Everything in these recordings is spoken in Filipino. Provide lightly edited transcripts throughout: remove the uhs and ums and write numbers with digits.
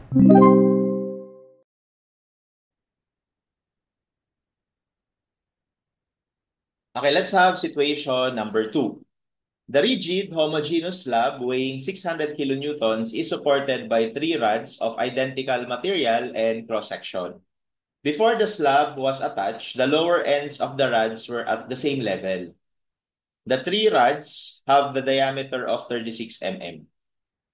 Okay, let's have situation number 2. The rigid homogeneous slab weighing 600 kilonewtons is supported by three rods of identical material and cross-section. Before the slab was attached, the lower ends of the rods were at the same level. The three rods have the diameter of 36 mm.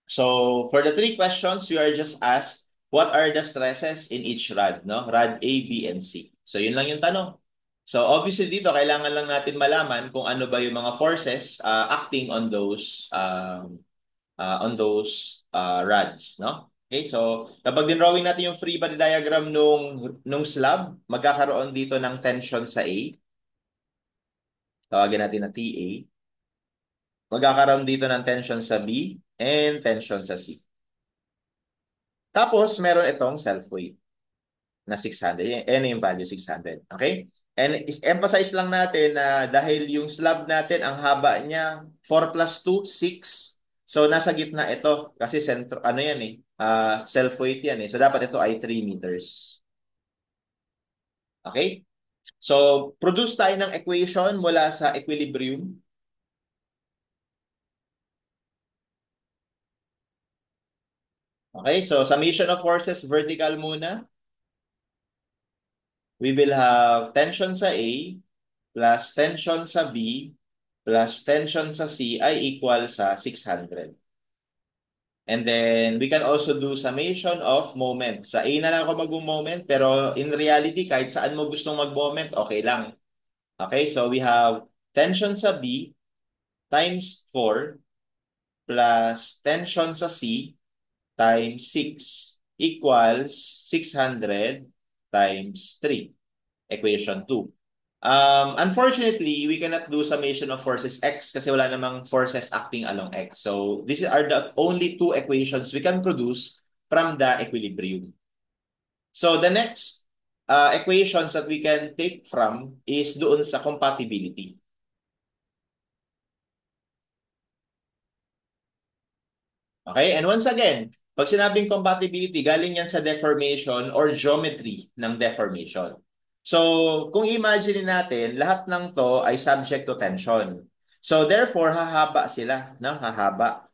So for the three questions, we are just asked, what are the stresses in each rod, no? Rod A, B, and C. So yun lang yung tanong. So obviously dito, kailangan lang natin malaman kung ano ba yung mga forces acting on those rods, no? Okay, so kapag dinrawing natin yung free body diagram nung slab, magkakaroon dito ng tension sa A. Tawagin natin na TA. Magkakaroon dito ng tension sa B and tension sa C. Tapos, meron itong self-weight na 600. Yan yung value 600. Okay? And emphasize lang natin na dahil yung slab natin, ang haba niya, 4 plus 2, 6. So, nasa gitna ito. Kasi sentro, ano yan eh, self-weight yan eh. So, dapat ito ay 3 meters. Okay? So, produce tayo ng equation mula sa equilibrium. Okay? So, summation of forces, vertical muna. We will have tension sa A plus tension sa B plus tension sa C ay equal sa 600. And then, we can also do summation of moment. Sa A na lang ako mag-moment, pero in reality, kahit saan mo gustong mag-moment, okay lang. Okay, so we have tension sa B times 4 plus tension sa C times 6 equals 600 times 3. Equation 2. Unfortunately, we cannot do summation of forces x kasi wala namang forces acting along x. So, these are the only two equations we can produce from the equilibrium. So, the next equations that we can take from is doon sa compatibility. Okay? And once again, pag sinabing compatibility, galing yan sa deformation or geometry ng deformation. So, kung imagine natin, lahat ng to ay subject to tension. So, therefore, hahaba sila, no? Hahaba.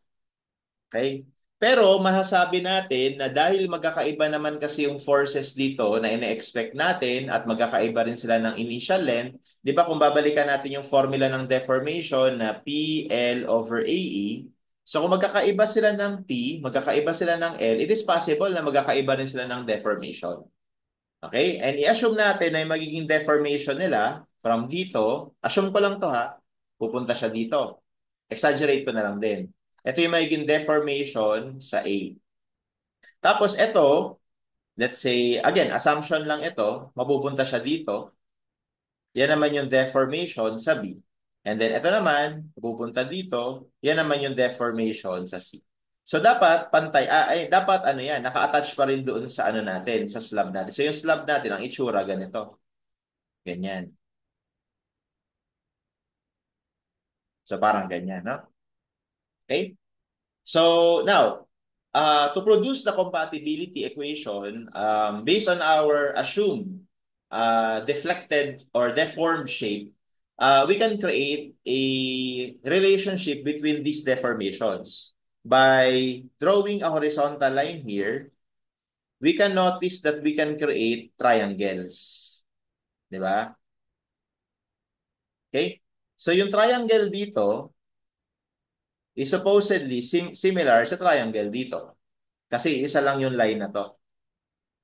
Okay? Pero, masasabi natin na dahil magkakaiba naman kasi yung forces dito na ine-expect natin at magkakaiba rin sila ng initial length, di ba kung babalikan natin yung formula ng deformation na PL over AE, so kung magkakaiba sila ng P, magkakaiba sila ng L, it is possible na magkakaiba rin sila ng deformation. Okay? And i-assume natin na yung magiging deformation nila from dito, assume ko lang to ha, pupunta siya dito. Exaggerate ko na lang din. Ito yung magiging deformation sa A. Tapos ito, let's say, again, assumption lang ito, mapupunta siya dito. Yan naman yung deformation sa B. And then ito naman, pupunta dito, yan naman yung deformation sa C. So dapat pantay, dapat ano yan, naka-attach pa rin doon sa ano natin, sa slab natin. So yung slab natin, ang itsura ganito. Ganyan. So parang ganyan, no? Okay? So now, to produce the compatibility equation, based on our assumed deflected or deformed shape, we can create a relationship between these deformations. By drawing a horizontal line here, we can notice that we can create triangles. Di ba? Okay? So yung triangle dito is supposedly similar sa triangle dito. Kasi isa lang yung line na to.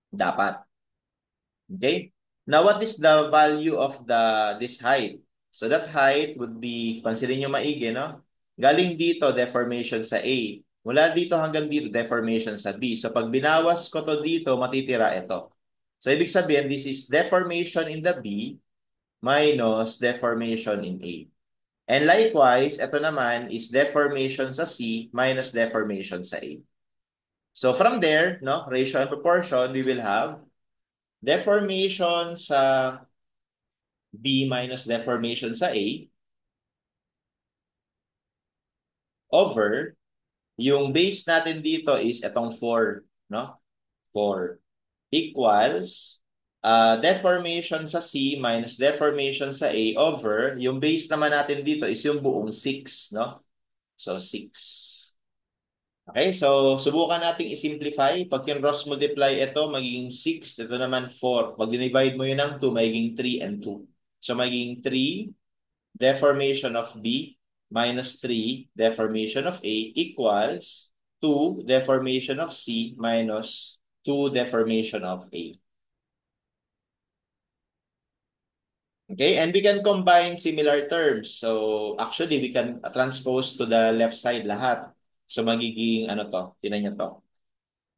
Dapat. Okay? Now, what is the value of this height? So, that height would be, pansilin nyo maigi, no? Galing dito, deformation sa A. Mula dito hanggang dito, deformation sa B. So, pag binawas ko to dito, matitira ito. So, ibig sabihin, this is deformation in the B minus deformation in A. And likewise, ito naman is deformation sa C minus deformation sa A. So, from there, no, ratio and proportion, we will have deformation sa B minus deformation sa A over yung base natin dito is itong 4, no? 4 equals deformation sa C minus deformation sa A over, yung base naman natin dito is yung buong 6, no? So, 6. Okay, so subukan nating i-simplify. Pag yung cross multiply ito, magiging 6. Ito naman 4. Pag dinivide mo yun ng 2, magiging 3 and 2. So magiging 3 deformation of B minus 3 deformation of A equals 2 deformation of C minus 2 deformation of A. Okay, and we can combine similar terms. So actually, we can transpose to the left side lahat. So magiging ano to? Tingnan niyo to.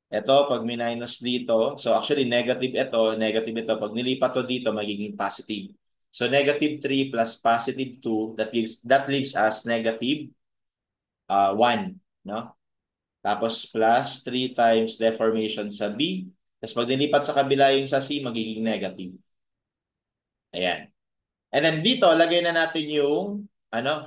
Ito, pag minus dito, so actually negative ito. Pag nilipat to dito, magiging positive. So negative 3 plus positive 2, that leaves us negative 1, no? Tapos plus 3 times deformation sa B. Tapos pag nilipat sa kabila yung sa C, magiging negative. Ayan. And then dito, lagay na natin yung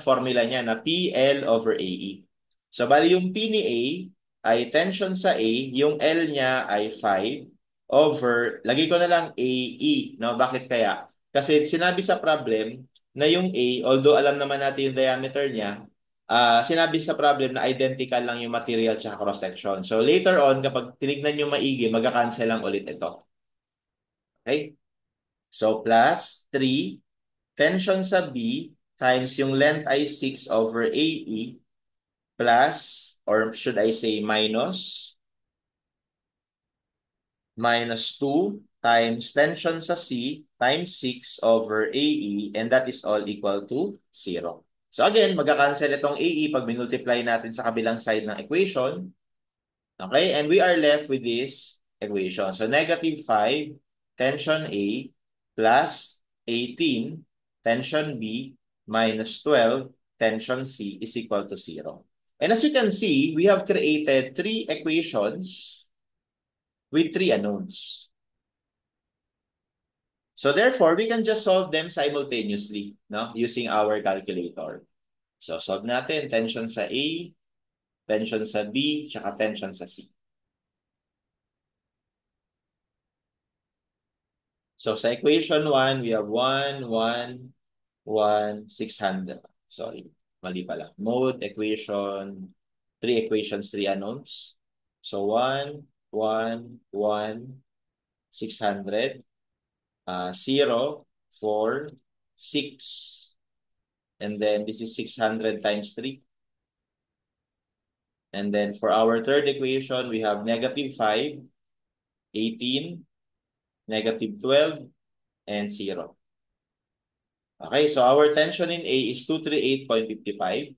formula niya na PL over AE. So, bali yung P ni A ay tension sa A, yung L niya ay 5 over, lagay ko na lang AE. No? Bakit kaya? Kasi sinabi sa problem na yung A, although alam naman natin yung diameter niya, sinabi sa problem na identical lang yung material at cross-section. So, later on, kapag tinignan nyo maigi, magka-cancel lang ulit ito. Okay? So, plus 3 tension sa B times yung length ay 6 over AE plus, or should I say minus 2 times tension sa C times 6 over AE, and that is all equal to 0. So again, magka-cancel itong AE pag minultiply natin sa kabilang side ng equation. Okay, and we are left with this equation. So negative 5 tension A plus 18 tension B minus 12 tension C is equal to 0. And as you can see, we have created three equations with three unknowns. So therefore, we can just solve them simultaneously, no, using our calculator. So solve natin tension sa A, tension sa B, tsaka tension sa C. So sa equation 1, we have 1, 1, 1, 600. Sorry, mali pala. Mode, equation, three equations, three unknowns. So 1, 1, 1, 600, 0, 4, 6, and then this is 600 times 3. And then for our third equation, we have negative 5, 18, negative 12, and 0. Okay, so our tension in A is 238.55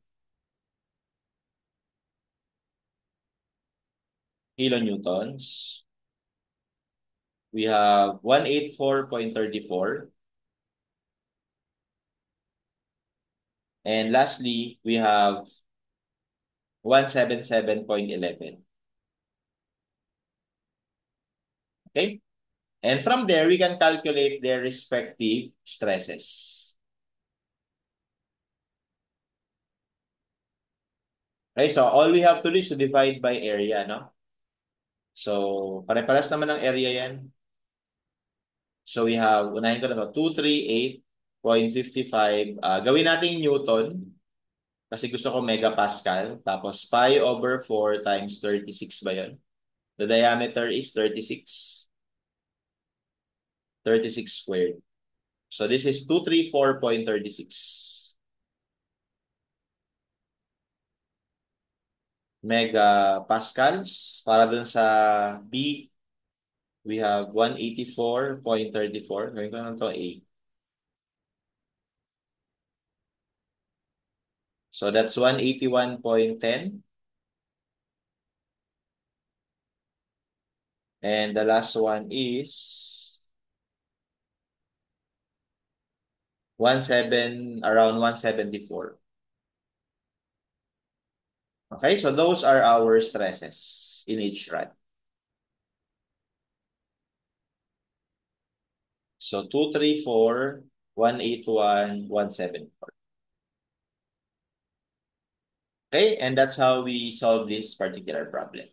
kilonewtons. We have 184.34. And lastly, we have 177.11. Okay? And from there, we can calculate their respective stresses. Okay, so all we have to do is to divide by area, no? So, pare-pares naman ang area yan. So, we have, unahin ko na ito, 238.55. Gawin natin Newton, kasi gusto ko megapascal. Tapos, pi over 4 times 36 ba yun? The diameter is 36. 36 squared. So, this is 234.36 megapascals. Para dun sa B, we have 184.34. Gawin ko na ito A. So that's 181.10. And the last one is around 174. Okay, so those are our stresses in each rod. So 234, 181, 174. Okay, and that's how we solve this particular problem.